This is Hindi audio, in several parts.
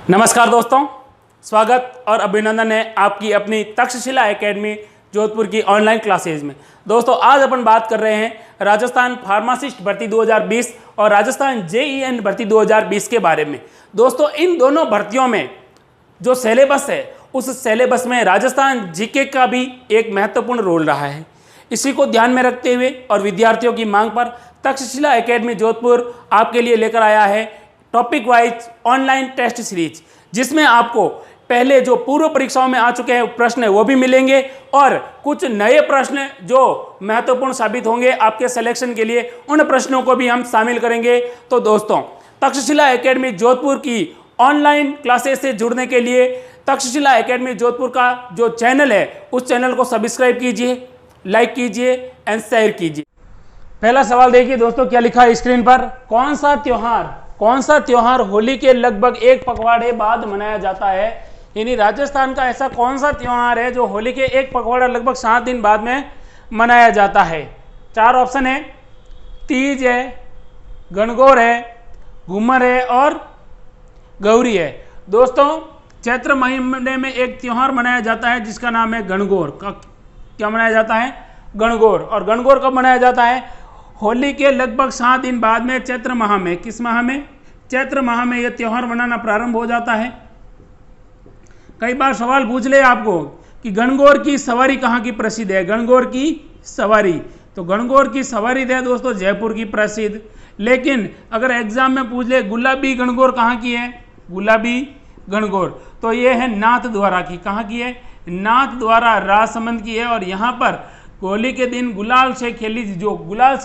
नमस्कार दोस्तों, स्वागत और अभिनंदन है आपकी अपनी तक्षशिला एकेडमी जोधपुर की ऑनलाइन क्लासेज में। दोस्तों आज अपन बात कर रहे हैं राजस्थान फार्मासिस्ट भर्ती 2020 और राजस्थान जेईएन भर्ती 2020 के बारे में। दोस्तों इन दोनों भर्तियों में जो सिलेबस है उस सिलेबस में राजस्थान जीके का भी एक महत्वपूर्ण रोल रहा है। इसी को ध्यान में रखते हुए और विद्यार्थियों की मांग पर तक्षशिला एकेडमी जोधपुर आपके लिए लेकर आया है topic wise online test series, जिसमें आपको पहले जो पूर्व परीक्षाओं में आ चुके हैं प्रश्न वो भी मिलेंगे और कुछ नए प्रश्न जो महत्वपूर्ण साबित होंगे आपके सिलेक्शन के लिए, उन प्रश्नों को भी हम शामिल करेंगे। तो दोस्तों तक्षशिला एकेडमी जोधपुर की ऑनलाइन क्लासेस से जुड़ने के लिए तक्षशिला एकेडमी जोधपुर का जो चैनल है उस चैनल को सब्सक्राइब कीजिए, लाइक कीजिए एंड शेयर कीजिए। पहला सवाल देखिए दोस्तों, क्या लिखा है स्क्रीन पर। कौन सा त्योहार होली के लगभग एक पखवाड़े बाद मनाया जाता है। यानी राजस्थान का ऐसा कौन सा त्योहार है जो होली के एक पखवाड़ा लगभग 7 दिन बाद में मनाया जाता है। 4 ऑप्शन है, तीज है, गणगौर है, घूमर है और गौरी है। दोस्तों चैत्र महीने में एक त्योहार मनाया जाता है जिसका नाम है गणगौर। क्या मनाया जाता है? गणगौर। और गणगौर कब मनाया जाता है? होली के लगभग 7 दिन बाद में, चैत्र माह में। किस माह में? चैत्र माह में यह त्योहार मनाना प्रारंभ हो जाता है। कई बार सवाल पूछ ले आपको कि गणगौर की सवारी कहाँ की प्रसिद्ध है। गणगौर की सवारी, तो गणगौर की सवारी है दोस्तों जयपुर की प्रसिद्ध। लेकिन अगर एग्जाम में पूछ ले गुलाबी गणगौर कहाँ की है, गुलाबी गणगौर, तो ये है नाथ द्वारा की। कहाँ की है? नाथ द्वारा राजसमंद की है। और यहाँ पर होली के दिन गुलाल से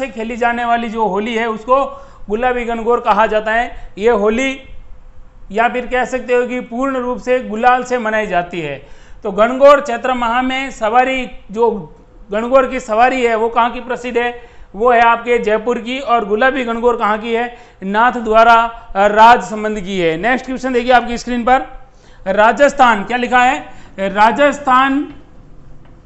खेली जाने वाली जो होली है उसको गुलाबी गणगौर कहा जाता है। ये होली या फिर कह सकते हो कि पूर्ण रूप से गुलाल से मनाई जाती है। तो गणगौर चैत्र माह में सवारी, जो गणगौर की सवारी है वो कहाँ की प्रसिद्ध है? वो है आपके जयपुर की। और गुलाबी गणगौर कहाँ की है? नाथ द्वारा राजसमंद की है। नेक्स्ट क्वेश्चन देखिए आपकी स्क्रीन पर। राजस्थान, क्या लिखा है? राजस्थान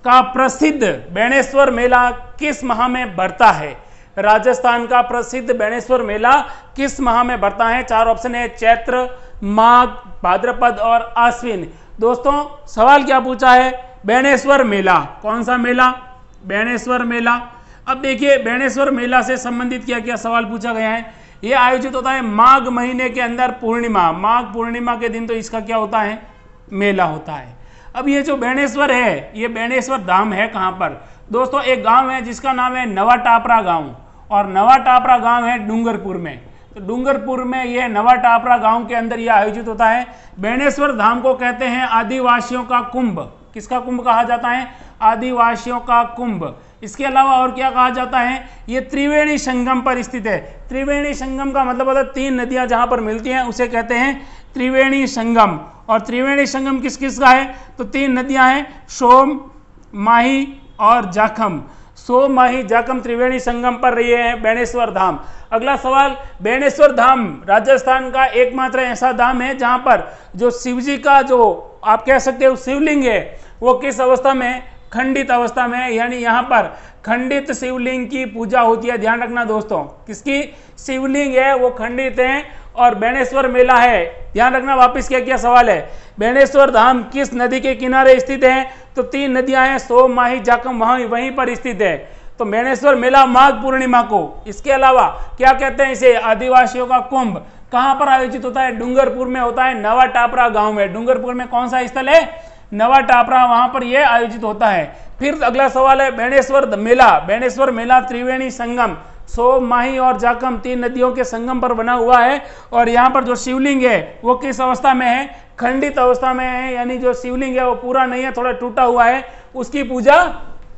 का प्रसिद्ध बेणेश्वर मेला किस माह में बढ़ता है। राजस्थान का प्रसिद्ध बेणेश्वर मेला किस माह में बढ़ता है? 4 ऑप्शन है, चैत्र, माघ, भाद्रपद और आश्विन। दोस्तों सवाल क्या पूछा है? बेणेश्वर मेला। कौन सा मेला? बेणेश्वर मेला। अब देखिए बेणेश्वर मेला से संबंधित क्या क्या सवाल पूछा गया है। यह आयोजित होता है माघ महीने के अंदर पूर्णिमा, माघ पूर्णिमा के दिन तो इसका क्या होता है? मेला होता है। अब ये जो बेणेश्वर है, ये बेणेश्वर धाम है कहाँ पर? दोस्तों एक गांव है जिसका नाम है नवा टापरा गांव, और नवा टापरा गांव है डूंगरपुर में। तो डूंगरपुर में ये नवा टापरा गांव के अंदर यह आयोजित होता है। बेणेश्वर धाम को कहते हैं आदिवासियों का कुंभ। किसका कुंभ कहा जाता है? आदिवासियों का कुंभ। इसके अलावा और क्या कहा जाता है? ये त्रिवेणी संगम पर स्थित है। त्रिवेणी संगम का मतलब होता है 3 नदियां जहां पर मिलती हैं उसे कहते हैं त्रिवेणी संगम। और त्रिवेणी संगम किस किस का है? तो 3 नदियां हैं, सोम, माही और जाखम। सोम, माही, जाखम त्रिवेणी संगम पर रही है बेणेश्वर धाम। अगला सवाल, बेणेश्वर धाम राजस्थान का एकमात्र ऐसा धाम है जहां पर जो शिवजी का जो आप कह सकते हो शिवलिंग है वो किस अवस्था में? खंडित अवस्था में है। यानी यहाँ पर खंडित शिवलिंग की पूजा होती है। ध्यान रखना दोस्तों, किसकी? शिवलिंग है वो खंडित है। और बेणेश्वर मेला है, ध्यान रखना वापस क्या क्या सवाल है। बेणेश्वर धाम किस नदी के किनारे स्थित है? तो 3 नदियां हैं, सोम, माही, जाखम, वहीं पर स्थित है। तो बेणेश्वर मेला माघ पूर्णिमा को। इसके अलावा क्या कहते हैं इसे? आदिवासियों का कुंभ। कहां पर आयोजित होता है? डूंगरपुर में होता है, नवा टापरा गांव में। डूंगरपुर में कौन सा स्थल है? नवा टापरा, वहां पर यह आयोजित होता है। फिर अगला सवाल है बेणेश्वर मेला। बेणेश्वर मेला त्रिवेणी संगम, सोम, माही और जाखम 3 नदियों के संगम पर बना हुआ है। और यहाँ पर जो शिवलिंग है वो किस अवस्था में है? खंडित अवस्था में है। यानी जो शिवलिंग है वो पूरा नहीं है, थोड़ा टूटा हुआ है, उसकी पूजा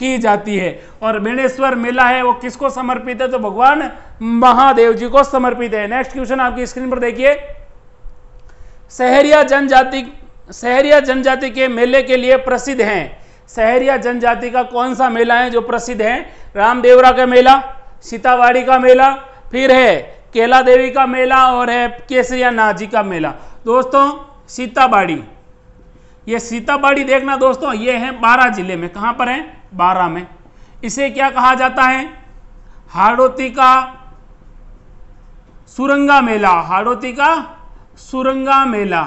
की जाती है। और बेणेश्वर मेला है वो किसको समर्पित है? तो भगवान महादेव जी को समर्पित है। नेक्स्ट क्वेश्चन आपकी स्क्रीन पर देखिए। सहरिया जनजाति के मेले के लिए प्रसिद्ध हैं। सहरिया जनजाति का कौन सा मेला है जो प्रसिद्ध है? रामदेवरा का मेला, सीतावाड़ी का मेला, फिर है केला देवी का मेला और है केसरिया नाथ जी का मेला। दोस्तों सीताबाड़ी, ये सीताबाड़ी देखना दोस्तों, ये है 12 जिले में। कहां पर है? 12 में। इसे क्या कहा जाता है? हाड़ौती का सुरंगा मेला। हाड़ौती का सुरंगा मेला।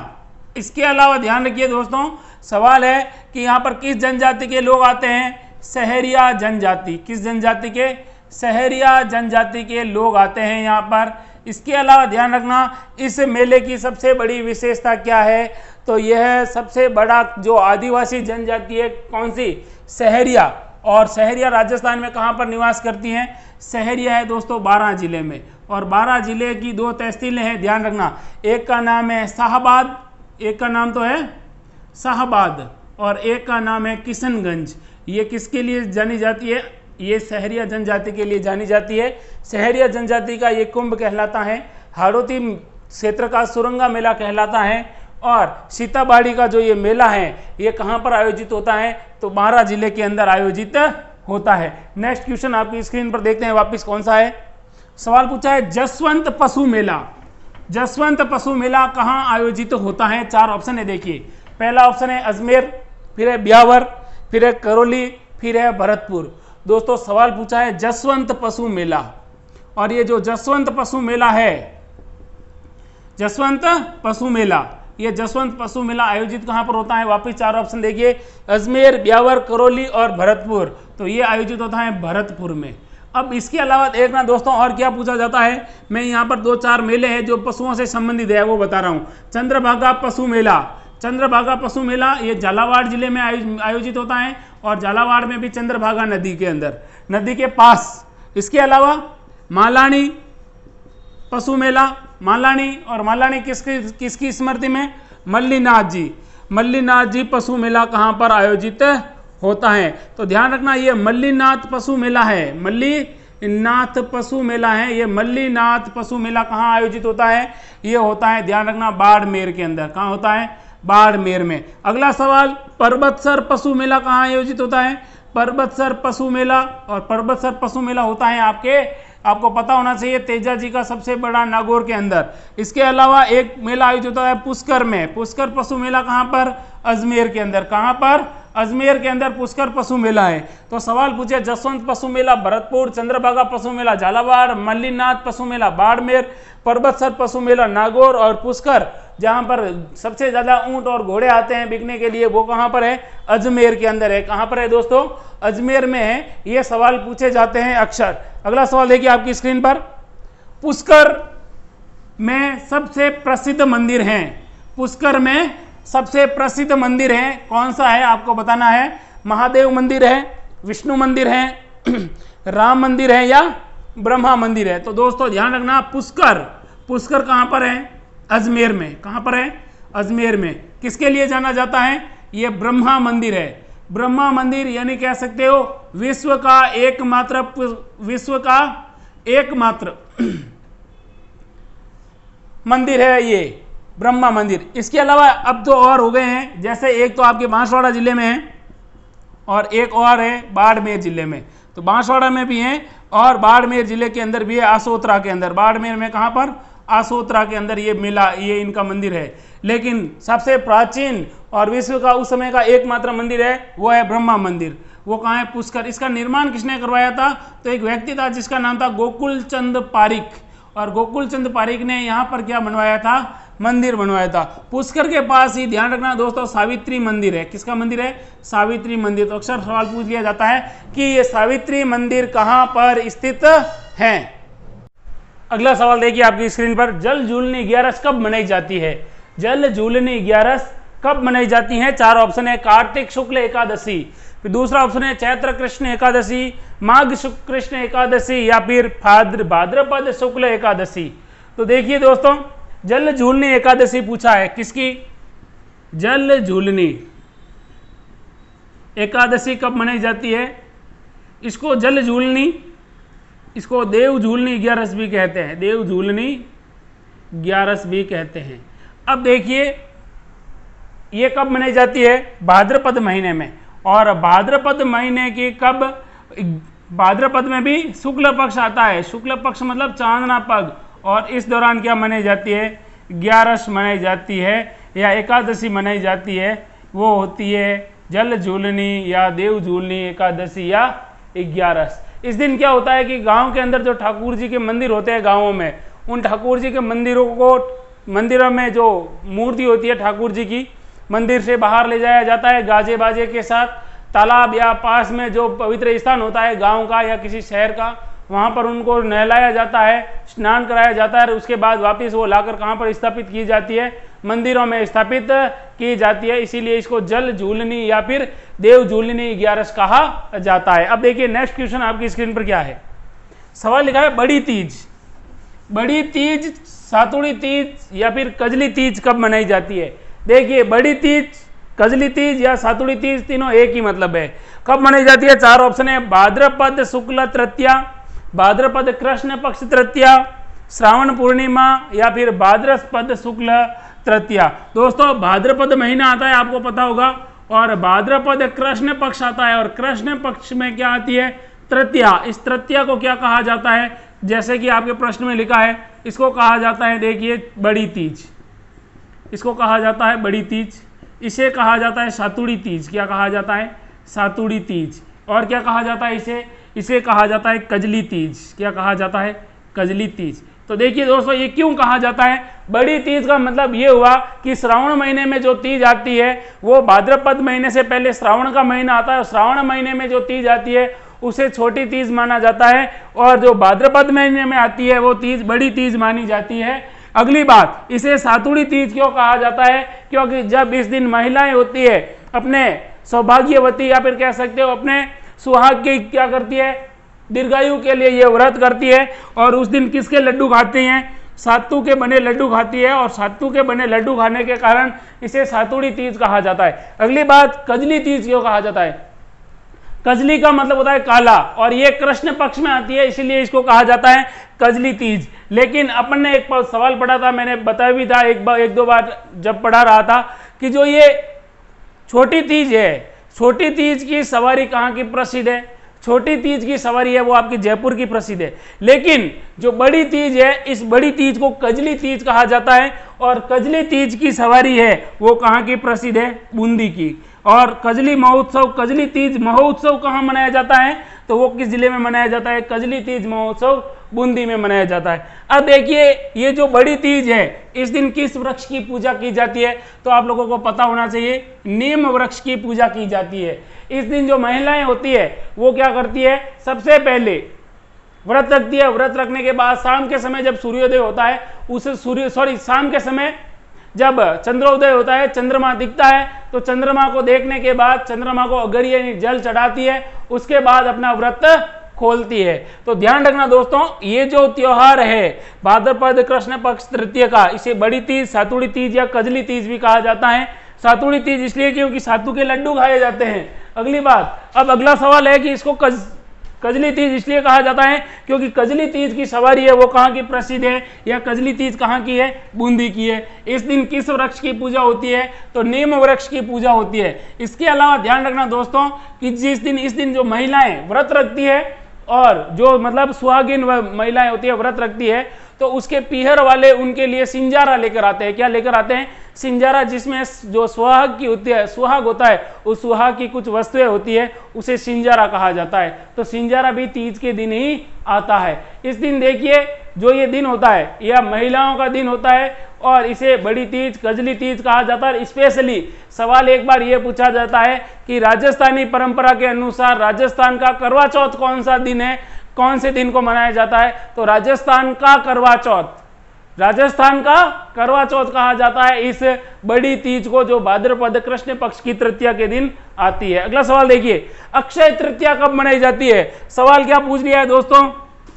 इसके अलावा ध्यान रखिए दोस्तों, सवाल है कि यहाँ पर किस जनजाति के लोग आते हैं? सहरिया जनजाति। किस जनजाति के? सहरिया जनजाति के लोग आते हैं यहाँ पर। इसके अलावा ध्यान रखना, इस मेले की सबसे बड़ी विशेषता क्या है? तो यह सबसे बड़ा जो आदिवासी जनजाति है, कौन सी? सहरिया। और सहरिया राजस्थान में कहाँ पर निवास करती हैं? सहरिया है दोस्तों बारां जिले में। और बारां जिले की 2 तहसीलें हैं, ध्यान रखना, एक का नाम है शाहबाद, एक का नाम तो है शाहबाद, और एक का नाम है किशनगंज। ये किसके लिए जानी जाती है? ये सहरिया जनजाति के लिए जानी जाती है। सहरिया जनजाति का ये कुंभ कहलाता है, हाड़ौती क्षेत्र का सुरंगा मेला कहलाता है, और सीताबाड़ी का जो ये मेला है ये कहाँ पर आयोजित होता है? तो बारां जिले के अंदर आयोजित होता है। नेक्स्ट क्वेश्चन आपकी स्क्रीन पर देखते हैं वापस, कौन सा है? सवाल पूछा है जसवंत पशु मेला। जसवंत पशु मेला कहाँ आयोजित होता है? 4 ऑप्शन है, देखिए। पहला ऑप्शन है अजमेर, फिर है ब्यावर, फिर है करौली, फिर है भरतपुर। दोस्तों सवाल पूछा है जसवंत पशु मेला, और ये जो जसवंत पशु मेला है, जसवंत पशु मेला, ये जसवंत पशु मेला आयोजित कहाँ पर होता है? वापस 4 ऑप्शन देखिए, अजमेर, ब्यावर, करौली और भरतपुर। तो ये आयोजित होता है भरतपुर में। अब इसके अलावा देखना दोस्तों और क्या पूछा जाता है, मैं यहाँ पर 2-4 मेले हैं जो पशुओं से संबंधित है वो बता रहा हूँ। चंद्रभागा पशु मेला, चंद्रभागा पशु मेला ये झालावाड़ जिले में आयोजित होता है, और झालावाड़ में भी चंद्रभागा नदी के अंदर, नदी के पास। इसके अलावा मालानी पशु मेला, मालानी, और मालानी किसकी स्मृति में? मल्लीनाथ जी। मल्लीनाथ जी पशु मेला कहाँ पर आयोजित होता है? तो ध्यान रखना, ये मल्लीनाथ पशु मेला है, मल्लीनाथ पशु मेला है। ये मल्लीनाथ पशु मेला कहाँ आयोजित होता है? ये होता है, ध्यान रखना, बाड़मेर के अंदर। कहाँ होता है? बाड़मेर में। अगला सवाल, पर्वतसर पशु मेला कहाँ आयोजित होता है? पर्वतसर पशु मेला, और पर्वतसर पशु मेला होता है आपको पता होना चाहिए तेजा जी का सबसे बड़ा नागौर के अंदर। इसके अलावा एक मेला आयोजित होता है पुष्कर में। पुष्कर पशु मेला कहाँ पर? अजमेर के अंदर। कहाँ पर? अजमेर के अंदर पुष्कर पशु मेला है। तो सवाल पूछे जसवंत पशु मेला भरतपुर, चंद्रभागा पशु मेला झालावाड़, मल्लीनाथ पशु मेला बाड़मेर, पर्वतसर पशु मेला नागौर, और पुष्कर जहाँ पर सबसे ज्यादा ऊंट और घोड़े आते हैं बिकने के लिए, वो कहाँ पर है? अजमेर के अंदर है। कहाँ पर है दोस्तों? अजमेर में है। ये सवाल पूछे जाते हैं अक्सर। अगला सवाल देखिए आपकी स्क्रीन पर, पुष्कर में सबसे प्रसिद्ध मंदिर हैं। पुष्कर में सबसे प्रसिद्ध मंदिर है, कौन सा है आपको बताना है? महादेव मंदिर है, विष्णु मंदिर है, राम मंदिर है, या ब्रह्मा मंदिर है? तो दोस्तों ध्यान रखना, पुष्कर, पुष्कर कहाँ पर है? अजमेर में। कहाँ पर है? अजमेर में। किसके लिए जाना जाता है? ये ब्रह्मा मंदिर है। ब्रह्मा मंदिर यानी कह सकते हो विश्व का एकमात्र मंदिर है ये ब्रह्मा मंदिर। इसके अलावा अब तो और हो गए हैं, जैसे एक तो आपके बांसवाड़ा जिले में है, और एक और है बाड़मेर जिले में। तो बांसवाड़ा में भी है, और बाड़मेर जिले के अंदर भी है, आसोतरा के अंदर। बाड़मेर में कहाँ पर? आसोतरा के अंदर ये मेला, ये इनका मंदिर है। लेकिन सबसे प्राचीन और विश्व का उस समय का एकमात्र मंदिर है, वो है ब्रह्मा मंदिर। वो कहाँ है? पुष्कर। इसका निर्माण किसने करवाया था? तो एक व्यक्ति था जिसका नाम था गोकुल चंद पारिक, और गोकुल चंद पारिक ने यहाँ पर क्या बनवाया था? मंदिर बनवाया था। पुष्कर के पास ही ध्यान रखना दोस्तों सावित्री मंदिर है। किसका मंदिर है? सावित्री मंदिर। तो अक्सर सवाल पूछ लिया जाता है कि ये सावित्री मंदिर कहाँ पर स्थित है। अगला सवाल देखिए आपकी स्क्रीन पर, जल झूलनी 11 कब मनाई जाती है? जल झूलनी 11 कब मनाई जाती है? 4 ऑप्शन है, कार्तिक शुक्ल एकादशी, फिर दूसरा ऑप्शन है चैत्र कृष्ण एकादशी, माघ कृष्ण एकादशी, या फिर भाद्रपद शुक्ल एकादशी। तो देखिए दोस्तों, जल झूलनी एकादशी पूछा है, किसकी? जल झूलनी एकादशी कब मनाई जाती है? इसको जल झूलनी, इसको देव झूलनी 11 भी कहते हैं, देव झूलनी 11 भी कहते हैं। अब देखिए ये कब मनाई जाती है? भाद्रपद महीने में। और भाद्रपद महीने की कब? भाद्रपद में भी शुक्ल पक्ष आता है, शुक्ल पक्ष मतलब चांदना पग, और इस दौरान क्या मनाई जाती है? 11 मनाई जाती है, या एकादशी मनाई जाती है। वो होती है जल झूलनी या देव झूलनी एकादशी या 11। इस दिन क्या होता है कि गांव के अंदर जो ठाकुर जी के मंदिर होते हैं गांवों में, उन ठाकुर जी के मंदिरों को मंदिरों में जो मूर्ति होती है ठाकुर जी की, मंदिर से बाहर ले जाया जाता है गाजे बाजे के साथ, तालाब या पास में जो पवित्र स्थान होता है गांव का या किसी शहर का, वहाँ पर उनको नहलाया जाता है, स्नान कराया जाता है, और उसके बाद वापस वो लाकर कहाँ पर स्थापित की जाती है, मंदिरों में स्थापित की जाती है। इसीलिए इसको जल झूलनी या फिर देव झूलनी 11 कहा जाता है। अब देखिए नेक्स्ट क्वेश्चन आपकी स्क्रीन पर क्या है, सवाल लिखा है बड़ी तीज। बड़ी तीज, सातुड़ी तीज या फिर कजली तीज कब मनाई जाती है? देखिए बड़ी तीज, कजली तीज या सातुड़ी तीज तीनों एक ही मतलब है। कब मनाई जाती है? 4 ऑप्शन है, भाद्रपद शुक्ल तृतीया, भाद्रपद कृष्ण पक्ष तृतीया, श्रावण पूर्णिमा या फिर भाद्रपद शुक्ल तृतीया। दोस्तों भाद्रपद महीना आता है आपको पता होगा, और भाद्रपद कृष्ण पक्ष आता है, और कृष्ण पक्ष में क्या आती है? तृतीया। इस तृतीया को क्या कहा जाता है? जैसे कि आपके प्रश्न में लिखा है, इसको कहा जाता है, देखिए बड़ी तीज, इसको कहा जाता है बड़ी तीज, इसे कहा जाता है सातुड़ी तीज। क्या कहा जाता है? सातुड़ी तीज। और क्या कहा जाता है इसे? इसे कहा जाता है कजली तीज। क्या कहा जाता है? कजली तीज। तो देखिए दोस्तों ये क्यों कहा जाता है बड़ी तीज का मतलब ये हुआ कि श्रावण महीने में जो तीज आती है वो भाद्रपद महीने से पहले श्रावण का महीना आता है, और श्रावण महीने में जो तीज आती है उसे छोटी तीज माना जाता है, और जो भाद्रपद महीने में आती है वो तीज बड़ी तीज मानी जाती है। अगली बात, इसे सातुड़ी तीज क्यों कहा जाता है? क्योंकि जब इस दिन महिलाएं होती है अपने सौभाग्यवती या फिर कह सकते हो अपने सुहाग की क्या करती है? दीर्घायु के लिए ये व्रत करती है, और उस दिन किसके लड्डू खाती हैं? सातू के बने लड्डू खाती है, और सातू के बने लड्डू खाने के कारण इसे सातुड़ी तीज कहा जाता है। अगली बात, कजली तीज क्यों कहा जाता है? कजली का मतलब होता है काला, और ये कृष्ण पक्ष में आती है, इसीलिए इसको कहा जाता है कजली तीज। लेकिन अपन ने एक सवाल पढ़ा था, मैंने बताया भी था एक दो बार जब पढ़ा रहा था, कि जो ये छोटी तीज है, छोटी तीज की सवारी कहाँ की प्रसिद्ध है? छोटी तीज की सवारी है वो आपकी जयपुर की प्रसिद्ध है। लेकिन जो बड़ी तीज है, इस बड़ी तीज को कजली तीज कहा जाता है, और कजली तीज की सवारी है वो कहाँ की प्रसिद्ध है? बूंदी की। और कजली महोत्सव, कजली तीज महोत्सव कहाँ मनाया जाता है? तो वो किस जिले में मनाया जाता है? कजली तीज महोत्सव बूंदी में मनाया जाता है। अब देखिए ये जो बड़ी तीज है, इस दिन किस वृक्ष की पूजा की जाती है? तो आप लोगों को पता होना चाहिए, नीम वृक्ष की पूजा की जाती है। इस दिन जो महिलाएं होती है वो क्या करती है? सबसे पहले व्रत रखती है। व्रत रखने के बाद शाम के समय जब सूर्योदय होता है, उसे शाम के समय जब चंद्रोदय होता है, चंद्रमा दिखता है, तो चंद्रमा को देखने के बाद चंद्रमा को अगरिया जल चढ़ाती है, उसके बाद अपना व्रत खोलती है। तो ध्यान रखना दोस्तों, ये जो त्योहार है भाद्रपद कृष्ण पक्ष तृतीय का, इसे बड़ी तीज, सातुड़ी तीज या कजली तीज भी कहा जाता है। सातुड़ी तीज इसलिए क्योंकि सातू के लड्डू खाए जाते हैं। अगली बात, अब अगला सवाल है कि इसको कजली तीज इसलिए कहा जाता है क्योंकि कजली तीज की सवारी है वो कहाँ की प्रसिद्ध है, या कजली तीज कहाँ की है? बूंदी की है। इस दिन किस वृक्ष की पूजा होती है? तो नीम वृक्ष की पूजा होती है। इसके अलावा ध्यान रखना दोस्तों कि इस दिन जो महिलाएं व्रत रखती है, और जो मतलब सुहागिन महिलाएं होती है व्रत रखती है, तो उसके पीहर वाले उनके लिए सिंजारा लेकर आते हैं। क्या लेकर आते हैं? सिंजारा, जिसमें जो सुहाग की होती है, सुहाग होता है, उस सुहाग की कुछ वस्तुएं होती है, उसे सिंजारा कहा जाता है। तो सिंजारा भी तीज के दिन ही आता है। इस दिन देखिए जो ये दिन होता है यह महिलाओं का दिन होता है, और इसे बड़ी तीज, कजली तीज कहा जाता है। स्पेशली सवाल एक बार ये पूछा जाता है कि राजस्थानी परंपरा के अनुसार राजस्थान का करवा चौथ कौन सा दिन है, कौन से दिन को मनाया जाता है? तो राजस्थान का करवा चौथ, राजस्थान का करवा चौथ कहा जाता है इस बड़ी तीज को, जो भाद्रपद कृष्ण पक्ष की तृतीया के दिन आती है। अगला सवाल देखिए, अक्षय तृतीया कब मनाई जाती है? सवाल क्या पूछ लिया है दोस्तों,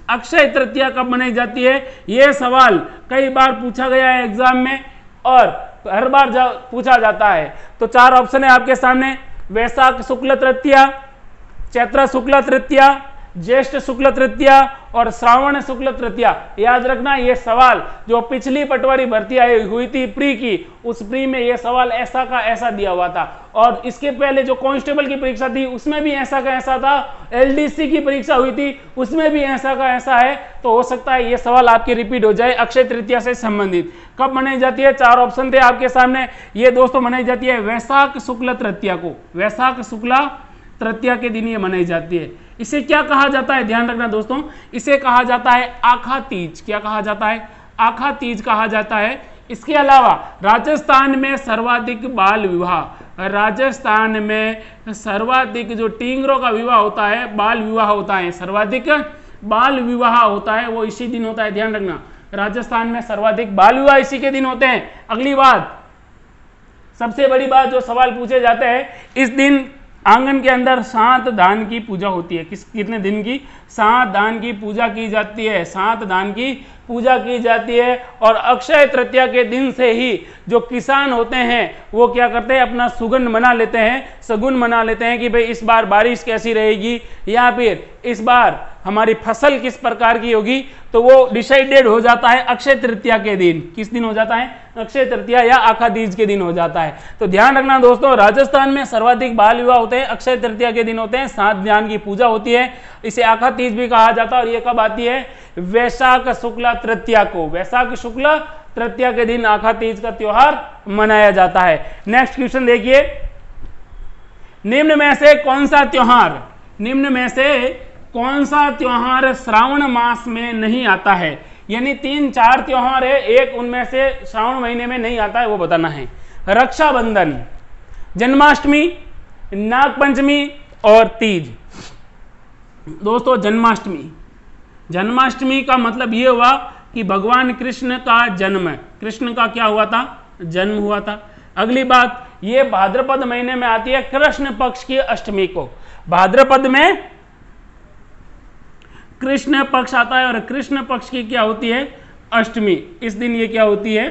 अक्षय तृतीया कब मनाई जाती है? यह सवाल कई बार पूछा गया है एग्जाम में, और हर बार पूछा जाता है। तो 4 ऑप्शन है आपके सामने, वैशाख शुक्ल तृतीया, चैत्र शुक्ल तृतीया, ज्येष्ठ शुक्ल तृतीया और श्रावण शुक्ल तृतीया। याद रखना ये सवाल जो पिछली पटवारी भर्ती आई हुई थी प्री की, उस प्री में ये सवाल ऐसा का ऐसा दिया हुआ था, और इसके पहले जो कांस्टेबल की परीक्षा थी उसमें भी ऐसा का ऐसा था, एलडीसी की परीक्षा हुई थी उसमें भी ऐसा का ऐसा है। तो हो सकता है ये सवाल आपके रिपीट हो जाए अक्षय तृतीया से संबंधित। कब मनाई जाती है? 4 ऑप्शन थे आपके सामने। ये दोस्तों मनाई जाती है वैशाख शुक्ल तृतीया को, वैशाख शुक्ला तृतीया के दिन ये मनाई जाती है। इसे क्या कहा जाता है? ध्यान रखना दोस्तों, इसे कहा जाता है आखा तीज। क्या कहा जाता है? आखा तीज कहा जाता है। इसके अलावा राजस्थान में सर्वाधिक बाल विवाह, राजस्थान में सर्वाधिक जो टींगरों का विवाह होता है, बाल विवाह होता है, सर्वाधिक बाल विवाह होता है वो इसी दिन होता है, ध्यान रखना। राजस्थान में सर्वाधिक बाल विवाह इसी के दिन होते हैं। अगली बात, सबसे बड़ी बात जो सवाल पूछे जाते हैं, इस दिन आंगन के अंदर 7 दान की पूजा होती है। कितने दिन की? 7 दान की पूजा की जाती है, 7 दान की पूजा की जाती है। और अक्षय तृतीया के दिन से ही जो किसान होते हैं वो क्या करते हैं, अपना सुगन मना लेते हैं, सगुन मना लेते हैं कि भाई इस बार बारिश कैसी रहेगी या फिर इस बार हमारी फसल किस प्रकार की होगी। तो वो डिसाइडेड हो जाता है अक्षय तृतीया के दिन। किस दिन हो जाता है? अक्षय तृतीया या आखातीज के दिन हो जाता है। तो ध्यान रखना दोस्तों, राजस्थान में सर्वाधिक बाल विवाह होते हैं, अक्षय तृतीया के दिन होते हैं, 7 दान की पूजा होती है, इसे आखातीज भी कहा जाता है। और ये कब आती है? वैशाख शुक्ला तृतीया को, वैशाख शुक्ला तृतीया के दिन आखातीज का त्योहार मनाया जाता है। नेक्स्ट क्वेश्चन देखिए, निम्न में से कौन सा त्योहार, निम्न में से कौन सा त्योहार श्रावण मास में नहीं आता है? यानी 3-4 त्योहार है, एक उनमें से श्रावण महीने में नहीं आता है, वो बताना है। रक्षाबंधन, जन्माष्टमी, नागपंचमी और तीज। दोस्तों जन्माष्टमी, जन्माष्टमी का मतलब ये हुआ कि भगवान कृष्ण का जन्म, कृष्ण का क्या हुआ था? जन्म हुआ था। अगली बात, ये भाद्रपद महीने में आती है, कृष्ण पक्ष की अष्टमी को। भाद्रपद में कृष्ण पक्ष आता है और कृष्ण पक्ष की क्या होती है? अष्टमी। इस दिन ये क्या होती है?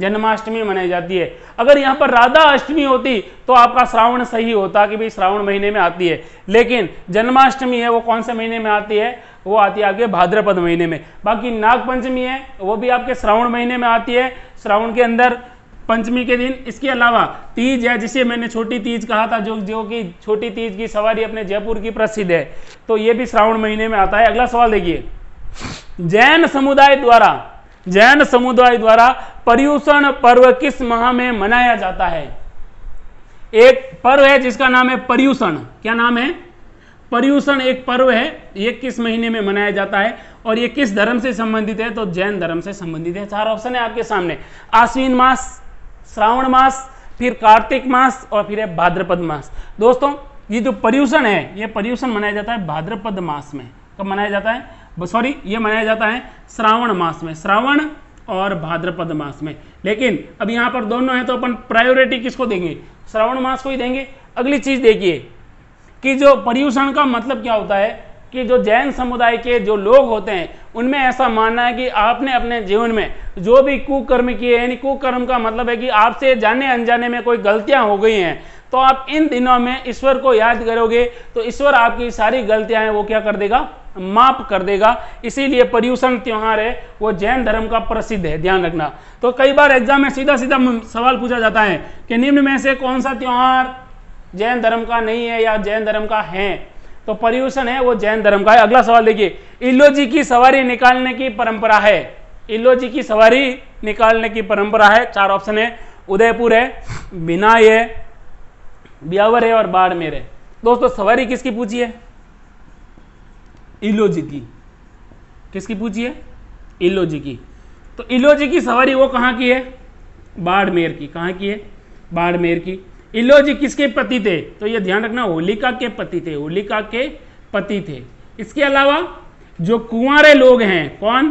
जन्माष्टमी मनाई जाती है। अगर यहाँ पर राधा अष्टमी होती तो आपका श्रावण सही होता कि भाई श्रावण महीने में आती है, लेकिन जन्माष्टमी है वो कौन से महीने में आती है? वो आती है आपके भाद्रपद महीने में। बाकी नागपंचमी है वो भी आपके श्रावण महीने में आती है, श्रावण के अंदर पंचमी के दिन। इसके अलावा तीज है, जिसे मैंने छोटी तीज कहा था, जो कि छोटी तीज की सवारी अपने जयपुर की प्रसिद्ध है, तो ये भी श्रावण महीने में आता है। अगला सवाल देखिए, जैन समुदाय द्वारा पर्युषण पर्व किस माह में मनाया जाता है? एक पर्व है जिसका नाम है पर्युषण। क्या नाम है? पर्युषण एक पर्व है, ये किस महीने में मनाया जाता है और ये किस धर्म से संबंधित है? तो जैन धर्म से संबंधित है। 4 ऑप्शन है आपके सामने, आश्विन मास, श्रावण मास, फिर कार्तिक मास और फिर है भाद्रपद मास। दोस्तों ये जो पर्युषण है, ये पर्युषण मनाया जाता है भाद्रपद मास में। कब मनाया जाता है? सॉरी, ये मनाया जाता है श्रावण मास में, श्रावण और भाद्रपद मास में। लेकिन अब यहाँ पर दोनों हैं तो अपन प्रायोरिटी किसको देंगे? श्रावण मास को ही देंगे। अगली चीज देखिए कि जो पर्युषण का मतलब क्या होता है कि जो जैन समुदाय के जो लोग होते हैं उनमें ऐसा मानना है कि आपने अपने जीवन में जो भी कुकर्म किए, यानी कुकर्म का मतलब है कि आपसे जाने अनजाने में कोई गलतियां हो गई हैं, तो आप इन दिनों में ईश्वर को याद करोगे तो ईश्वर आपकी सारी गलतियां हैं वो क्या कर देगा? माफ कर देगा। इसीलिए पर्युषण त्योहार है वो जैन धर्म का प्रसिद्ध है, ध्यान रखना। तो कई बार एग्जाम में सीधा सीधा सवाल पूछा जाता है कि निम्न में से कौन सा त्योहार जैन धर्म का नहीं है या जैन धर्म का है? तो पर्युषण है वो जैन धर्म का है। अगला सवाल देखिए, इलोजी की सवारी निकालने की परंपरा है। इलोजी की सवारी निकालने की परंपरा है। 4 ऑप्शन है, उदयपुर है, बिनाई है, ब्यावर है और बाड़मेर है। दोस्तों सवारी किसकी पूछी है? इलोजी की। किसकी पूछी है? इलोजी की। तो इलोजी की सवारी वो कहाँ की है? बाड़मेर की। कहाँ की है? बाड़मेर की। इलोजी किसके पति थे? तो ये ध्यान रखना, होलिका के पति थे, होलिका के पति थे। इसके अलावा जो कुंवारे लोग हैं, कौन?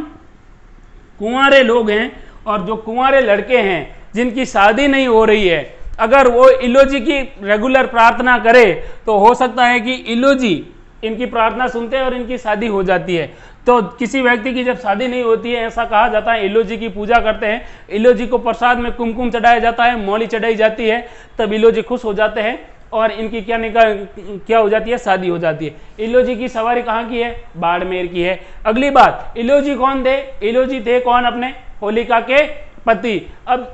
कुंवारे लोग हैं और जो कुंवारे लड़के हैं जिनकी शादी नहीं हो रही है, अगर वो इलोजी की रेगुलर प्रार्थना करे तो हो सकता है कि इलोजी इनकी प्रार्थना सुनते हैं और इनकी शादी हो जाती है। तो किसी व्यक्ति की जब शादी नहीं होती है, ऐसा कहा जाता है, इलोजी की पूजा करते हैं, इलोजी को प्रसाद में कुमकुम चढ़ाया जाता है, मौली चढ़ाई जाती है, तब इलोजी खुश हो जाते हैं और इनकी क्या हो जाती है? शादी हो जाती है। इलोजी की सवारी कहाँ की है? बाड़मेर की है। अगली बात, इलोजी कौन थे? इलोजी थे कौन? अपने होलिका के पति। अब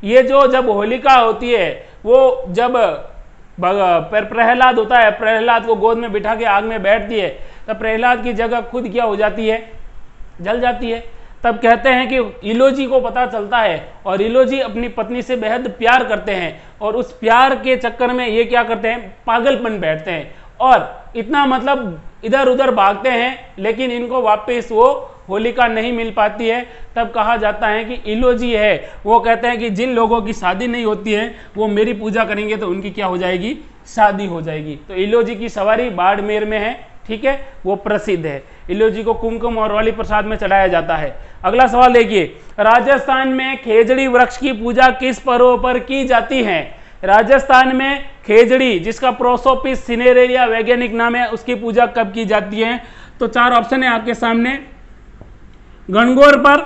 ये जो जब होलिका होती है वो जब प्रहलाद होता है, प्रहलाद को गोद में बिठा के आग में बैठती है, तब प्रहलाद की जगह खुद क्या हो जाती है? जल जाती है। तब कहते हैं कि इलोजी को पता चलता है और इलोजी अपनी पत्नी से बेहद प्यार करते हैं और उस प्यार के चक्कर में ये क्या करते हैं? पागलपन बैठते हैं और इतना मतलब इधर उधर भागते हैं, लेकिन इनको वापस वो होलिका नहीं मिल पाती है तब कहा जाता है कि इलोजी है वो कहते हैं कि जिन लोगों की शादी नहीं होती है वो मेरी पूजा करेंगे तो उनकी क्या हो जाएगी, शादी हो जाएगी। तो इलोजी की सवारी बाड़मेर में है, ठीक है, वो प्रसिद्ध है। इलोजी को कुमकुम और वाली प्रसाद में चढ़ाया जाता है। अगला सवाल देखिए, राजस्थान में खेजड़ी वृक्ष की पूजा किस पर्व पर की जाती है? राजस्थान में खेजड़ी, जिसका प्रोसोपिस सिनेरेरिया वैज्ञानिक नाम है, उसकी पूजा कब की जाती है? तो 4 ऑप्शन है आपके सामने, गणगौर पर,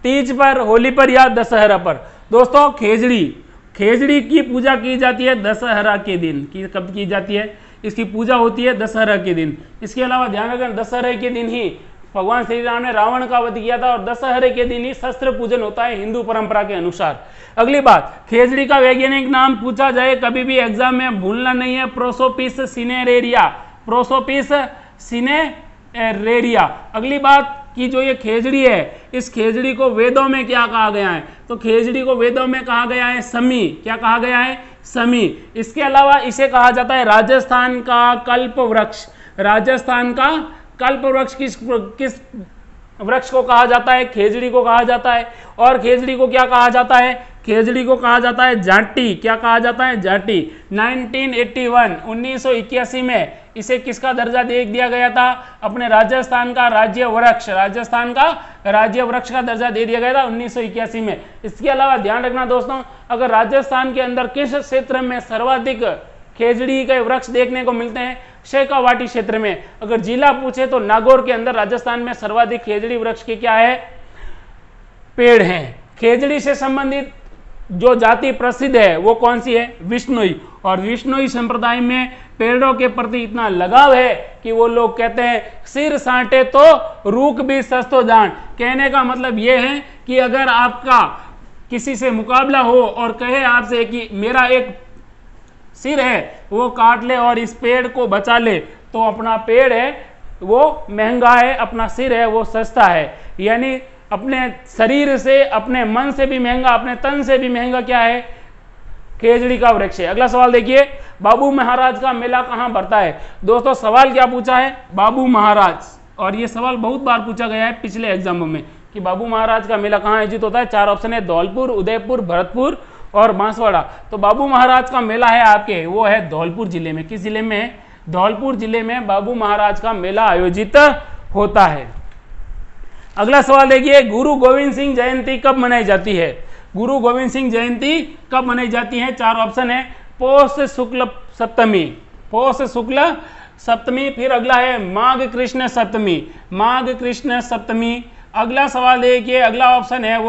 तीज पर, होली पर या दशहरा पर। दोस्तों खेजड़ी की पूजा की जाती है दशहरा के दिन। कब की जाती है? इसकी पूजा होती है दशहरा के दिन। इसके अलावा ध्यान रखना, दशहरे के दिन ही भगवान श्री राम ने रावण का वध किया था और दशहरे के दिन ही शस्त्र पूजन होता है हिंदू परंपरा के अनुसार। अगली बात, खेजड़ी का वैज्ञानिक नाम पूछा जाए कभी भी एग्जाम में भूलना नहीं है, प्रोसोपिस सिनेरेरिया, प्रोसोपिस सिनेरेरिया। अगली बात कि जो ये खेजड़ी है, इस खेजड़ी को वेदों में क्या कहा गया है? तो खेजड़ी को वेदों में कहा गया है समी। क्या कहा गया है? समी। इसके अलावा इसे कहा जाता है राजस्थान का कल्प वृक्ष। राजस्थान का कल्प वृक्ष किस वृक्ष को कहा जाता है? खेजड़ी को कहा जाता है। और खेजड़ी को क्या कहा जाता है? खेजड़ी को कहा जाता है जाटी। क्या कहा जाता है? जाटी। 1981 में इसे किसका दर्जा दे दिया गया था? अपने राजस्थान का राज्य वृक्ष, राजस्थान का राज्य वृक्ष का दर्जा दे दिया गया था 1981 में। इसके अलावा ध्यान रखना दोस्तों, अगर राजस्थान के अंदर किस क्षेत्र में सर्वाधिक खेजड़ी के वृक्ष देखने को मिलते हैं? शेखावाटी क्षेत्र में। अगर जिला पूछे तो नागौर के अंदर राजस्थान में सर्वाधिक खेजड़ी वृक्ष के क्या है? पेड़ हैं। खेजड़ी से संबंधित जो जाति प्रसिद्ध है वो कौन सी है? विष्णुई। और विष्णुई संप्रदाय में पेड़ों के प्रति इतना लगाव है कि वो लोग कहते हैं सिर साटे तो रूख भी सस्तो जान। कहने का मतलब ये है कि अगर आपका किसी से मुकाबला हो और कहे आपसे कि मेरा एक सिर है वो काट ले और इस पेड़ को बचा ले, तो अपना पेड़ है वो महंगा है, अपना सिर है वो सस्ता है। यानी अपने शरीर से, अपने मन से भी महंगा, अपने तन से भी महंगा क्या है? खेजड़ी का वृक्ष है। अगला सवाल देखिए, बाबू महाराज का मेला कहाँ भरता है? दोस्तों सवाल क्या पूछा है? बाबू महाराज। और ये सवाल बहुत बार पूछा गया है पिछले एग्जामों में कि बाबू महाराज का मेला कहाँ आयोजित होता है। 4 ऑप्शन है, धौलपुर, उदयपुर, भरतपुर और बांसवाड़ा। तो बाबू महाराज का मेला है आपके, वो है धौलपुर जिले में। किस जिले में है? धौलपुर जिले में बाबू महाराज का मेला आयोजित होता है। अगला सवाल देखिए, गुरु गोविंद सिंह जयंती कब मनाई जाती है? गुरु गोविंद सिंह जयंती कब मनाई जाती है? 4 ऑप्शन है, पौष शुक्ल सप्तमी, पौष शुक्ल सप्तमी। फिर अगला है माघ कृष्ण सप्तमी, माघ कृष्ण सप्तमी। अगला सवाल देखिए, अगला ऑप्शन है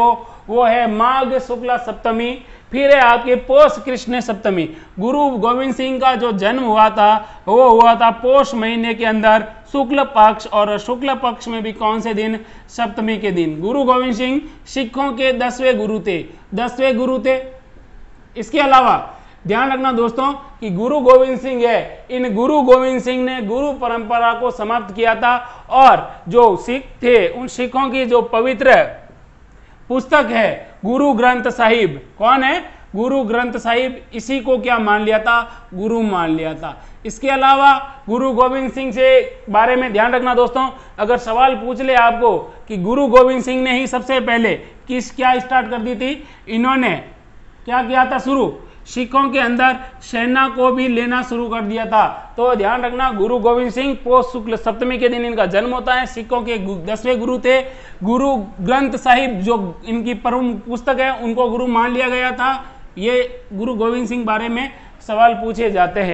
वो है माघ शुक्ल सप्तमी। फिर है आपके पौष कृष्ण सप्तमी। गुरु गोविंद सिंह का जो जन्म हुआ था वो हुआ था पौष महीने के अंदर शुक्ल पक्ष, और शुक्ल पक्ष में भी कौन से दिन? सप्तमी के दिन। गुरु गोविंद सिंह सिखों के 10वें गुरु थे, 10वें गुरु थे। इसके अलावा ध्यान रखना दोस्तों कि गुरु गोविंद सिंह है, इन गुरु गोविंद सिंह ने गुरु परंपरा को समाप्त किया था और जो सिख थे उन सिखों की जो पवित्र पुस्तक है गुरु ग्रंथ साहिब, कौन है? गुरु ग्रंथ साहिब, इसी को क्या मान लिया था? गुरु मान लिया था। इसके अलावा गुरु गोविंद सिंह से बारे में ध्यान रखना दोस्तों, अगर सवाल पूछ ले आपको कि गुरु गोविंद सिंह ने ही सबसे पहले क्या स्टार्ट कर दी थी? इन्होंने क्या किया था? शुरू सिखों के अंदर सेना को भी लेना शुरू कर दिया था। तो ध्यान रखना, गुरु गोविंद सिंह पौष शुक्ल सप्तमी के दिन इनका जन्म होता है। सिखों के 10वें गुरु थे। गुरु ग्रंथ साहिब जो इनकी प्रमुख पुस्तक है उनको गुरु मान लिया गया था। ये गुरु गोविंद सिंह बारे में सवाल पूछे जाते हैं।